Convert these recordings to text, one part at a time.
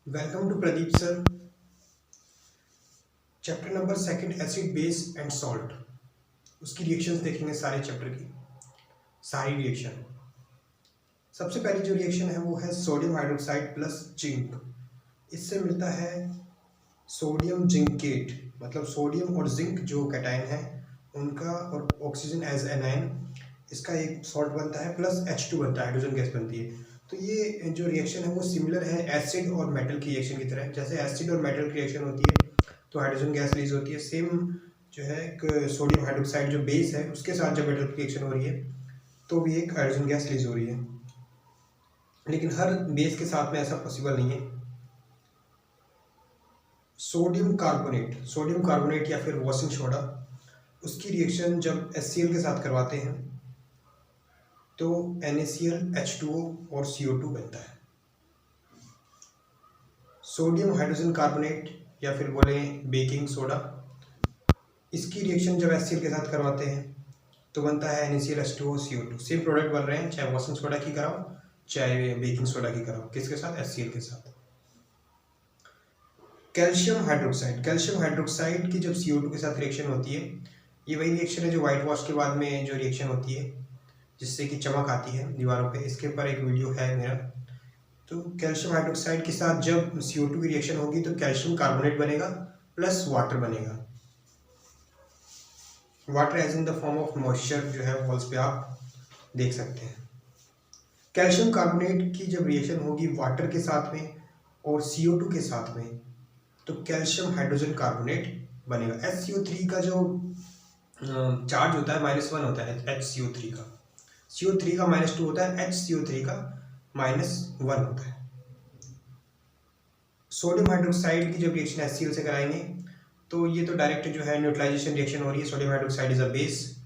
Welcome to Pradeep sir. Chapter number second, acid base and salt. उसकी reactions देखेंगे, सारे chapter की सारी रिएक्शन। सबसे पहली जो रिएक्शन है वो है सोडियम हाइड्रोक्साइड प्लस जिंक। इससे मिलता है सोडियम जिंकेट, मतलब सोडियम और जिंक जो कैटायन है उनका, और ऑक्सीजन एज एनायन, इसका एक सॉल्ट बनता है, प्लस H2 बनता है, हाइड्रोजन गैस बनती है। तो ये जो रिएक्शन है वो सिमिलर है एसिड और मेटल की रिएक्शन की तरह। जैसे एसिड और मेटल की रिएक्शन होती है तो हाइड्रोजन गैस रिलीज होती है, सेम जो है एक सोडियम हाइड्रोक्साइड जो बेस है उसके साथ जब मेटल की रिएक्शन हो रही है तो भी एक हाइड्रोजन गैस रिलीज हो रही है। लेकिन हर बेस के साथ में ऐसा पॉसिबल नहीं है। सोडियम कार्बोनेट या फिर वॉशिंग सोडा, उसकी रिएक्शन जब HCl के साथ करवाते हैं तो NaCl, H2O और CO2 बनता है। सोडियम हाइड्रोजन कार्बोनेट या फिर बोले बेकिंग सोडा, इसकी रिएक्शन जब HCl के साथ करवाते हैं तो बनता है NaCl, H2O, CO2। Same product बन रहे हैं, चाहे वॉशिंग सोडा की कराओ चाहे बेकिंग सोडा की कराओ। किसके साथ? HCl के साथ। कैल्शियम हाइड्रोक्साइड की जब CO2 के साथ रिएक्शन होती है, ये वही रिएक्शन है जो व्हाइट वॉश के बाद में जो रिएक्शन होती है जिससे कि चमक आती है दीवारों पे। इसके ऊपर एक वीडियो है मेरा। तो कैल्शियम हाइड्रोक्साइड के साथ जब CO2 की रिएक्शन होगी तो कैल्शियम कार्बोनेट बनेगा प्लस वाटर बनेगा। Water as in the form of moisture जो है वॉल्स पे आप देख सकते हैं। कैल्शियम कार्बोनेट की जब रिएक्शन होगी वाटर के साथ में और CO2 के साथ में तो कैल्शियम हाइड्रोजन कार्बोनेट बनेगा। HCO3 का जो चार्ज होता है -1 होता है HCO3 का। CO3 का -2 होता है, HCO3 का -1 होता है। सोडियम हाइड्रोक्साइड की जब रिएक्शन HCl से कराएंगे तो ये तो डायरेक्ट जो है न्यूट्रलाइजेशन रिएक्शन हो रही है। Sodium hydroxide is a base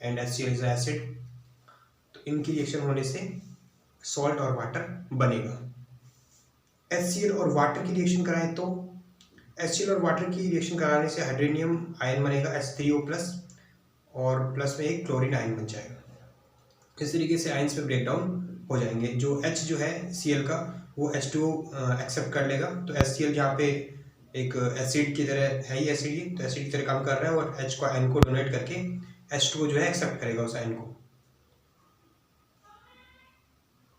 and HCl is a acid. तो इनकी रिएक्शन होने से सॉल्ट और वाटर बनेगा। HCl और वाटर की रिएक्शन कराएं तो HCl और वाटर की रिएक्शन कराने से हाइड्रोनियम आयन बनेगा H3O प्लस, और प्लस में एक क्लोरीन आयन बन जाएगा। इस तरीके से आयन्स में ब्रेक डाउन हो जाएंगे। जो H जो है Cl का वो H2O एक्सेप्ट कर लेगा, तो HCl जहाँ पे एक एसिड की तरह है ही एसिड, ही तो एसिड की तरह काम कर रहा है, और H को आयन को डोनेट करके H2O जो है एक्सेप्ट करेगा उस आयन को।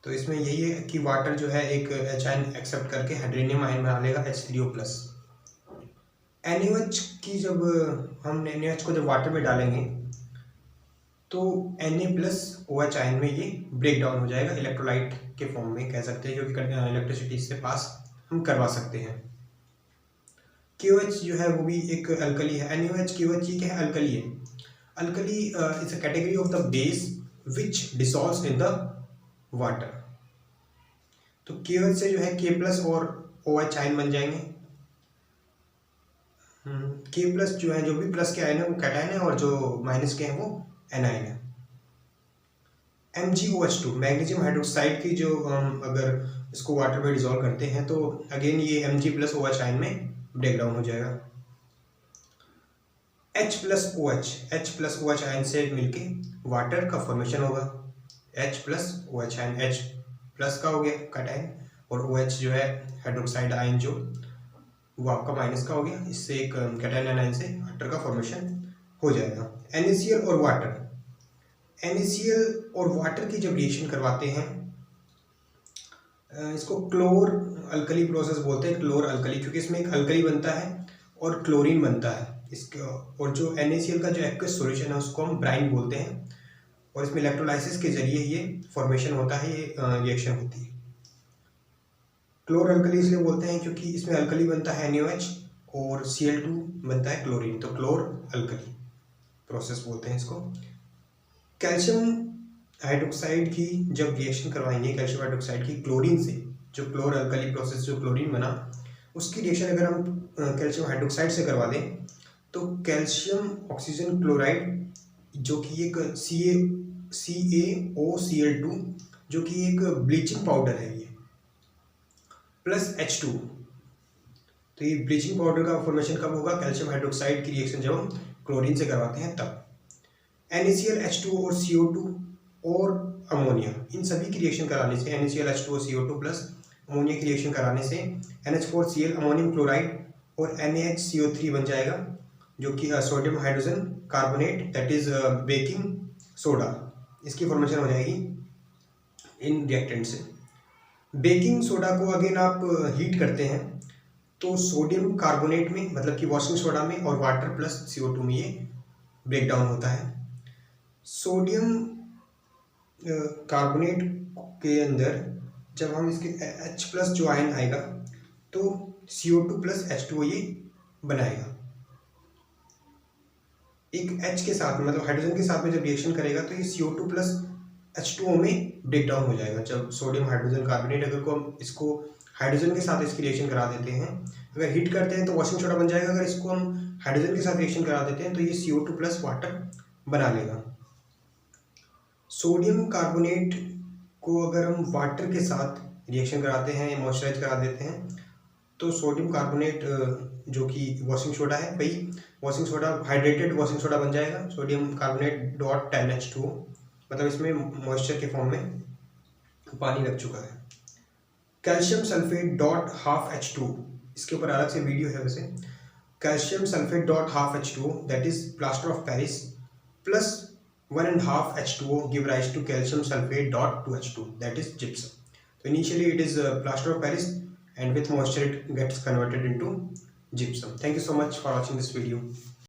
तो इसमें यही है कि वाटर जो है एक H आयन एक्सेप्ट करके हाइड्रोनियम आयन बना लेगा H3O प्लस। NaOH की जब हम NaOH को जब वाटर में डालेंगे तो Na प्लस OH आयन में ये ब्रेक डाउन हो जाएगा, इलेक्ट्रोलाइट के फॉर्म में कह सकते हैं, क्योंकि इलेक्ट्रिसिटी से पास हम करवा सकते हैं। KOH जो है वो भी एक अल्कली है। NaOH KOH ये क्या है? अल्कली है। Alkali is a category of the base which dissolves in the water. तो KOH से जो है K प्लस और OH आयन बन जाएंगे। K प्लस जो है, जो भी प्लस के आयन है वो कैटायन है, और जो माइनस के हैं वो एनायन है। MgOH2 मैग्नीशियम हाइड्रोक्साइड की जो हम अगर इसको वाटर में डिसॉल्व करते हैं तो अगेन ये Mg प्लस OH आयन में ब्रेक डाउन हो जाएगा। H प्लस OH आयन से मिलके वाटर का फॉर्मेशन होगा। H plus OH ion, H plus का हो गया कैटायन, और OH जो है हाइड्रोक्साइड आयन जो वो आपका माइनस का हो गया। इससे एक कैटायन आयन से वाटर का फॉर्मेशन हो जाएगा। NaCl और वाटर, NaCl और वाटर की जब रिएक्शन करवाते हैं, इसको क्लोर अल्कली प्रोसेस बोलते हैं। क्लोर अल्कली, क्योंकि इसमें एक अल्कली बनता है और क्लोरीन बनता है इसका, और जो NaCl का जो एक्वस सॉल्यूशन है उसको हम ब्राइन बोलते हैं, और इसमें इलेक्ट्रोलाइसिस के जरिए ये फॉर्मेशन होता है, ये रिएक्शन होती है। क्लोर अल्कली इसलिए बोलते हैं क्योंकि इसमें अल्कली बनता है NaOH और Cl2 बनता है क्लोरीन, तो क्लोर अल्कली प्रोसेस बोलते हैं इसको। कैल्शियम हाइड्रोक्साइड की जब रिएक्शन करवाएंगे कैल्शियम हाइड्रोक्साइड की क्लोरीन से, जो क्लोर अल्कली प्रोसेस जो क्लोरीन बना, उसकी रिएक्शन अगर हम कैल्शियम हाइड्रोक्साइड से करवा दें तो कैल्शियम ऑक्सीजन क्लोराइड जो कि एक CaOCl2 जो कि एक ब्लीचिंग पाउडर है, ये प्लस H2। तो ये ब्लीचिंग पाउडर का फॉर्मेशन कब होगा? कैल्शियम हाइड्रोक्साइड की रिएक्शन जब हम क्लोरीन से करवाते हैं तब। NaCl, H2O और CO2 और अमोनिया, इन सभी की रिएक्शन कराने से NaCl, H2O, CO2 plus ammonia की रिएक्शन कराने से NH4Cl अमोनियम क्लोराइड और NaHCO3 बन जाएगा, जो कि sodium hydrogen carbonate, that is baking soda. इसकी फॉर्मेशन हो जाएगी इन रिएक्टेंट से। बेकिंग सोडा को अगेन आप हीट करते हैं तो सोडियम कार्बोनेट में, मतलब कि वॉशिंग सोडा में, और वाटर प्लस CO2 में ये ब्रेक डाउन होता है। सोडियम कार्बोनेट के अंदर जब हम इसके H प्लस जो आयन आएगा तो CO2 प्लस H2O ये बनाएगा। एक H के साथ में, मतलब हाइड्रोजन के साथ में जब रिएक्शन करेगा तो ये CO2 प्लस H2O में ब्रेक डाउन हो जाएगा। जब सोडियम हाइड्रोजन कार्बोनेट, अगर को हम इसको हाइड्रोजन के साथ इसकी रिएक्शन करा देते हैं, अगर हीट करते हैं तो वॉशिंग सोडा बन जाएगा। अगर इसको हम हाइड्रोजन के साथ रिएक्शन करा देते हैं तो ये CO2 प्लस वाटर बना लेगा। सोडियम कार्बोनेट को अगर हम वाटर के साथ रिएक्शन कराते हैं या मॉइस्चराइज करा देते हैं तो सोडियम कार्बोनेट जो कि वॉशिंग सोडा है, भाई washing soda hydrated washing soda बन जाएगा, सोडियम कार्बोनेट डॉट 10H2O, मतलब इसमें मॉइस्चर के फॉर्म में पानी लग चुका है। Calcium sulphate dot half H2O, इसके ऊपर अलग से वीडियो है वैसे। Calcium sulphate dot half H2O, that is plaster of Paris, plus 1.5 H2O give rise to calcium sulfate dot 2H2, that is gypsum. So initially it is plaster of Paris, and with moisture it gets converted into gypsum. Thank you so much for watching this video.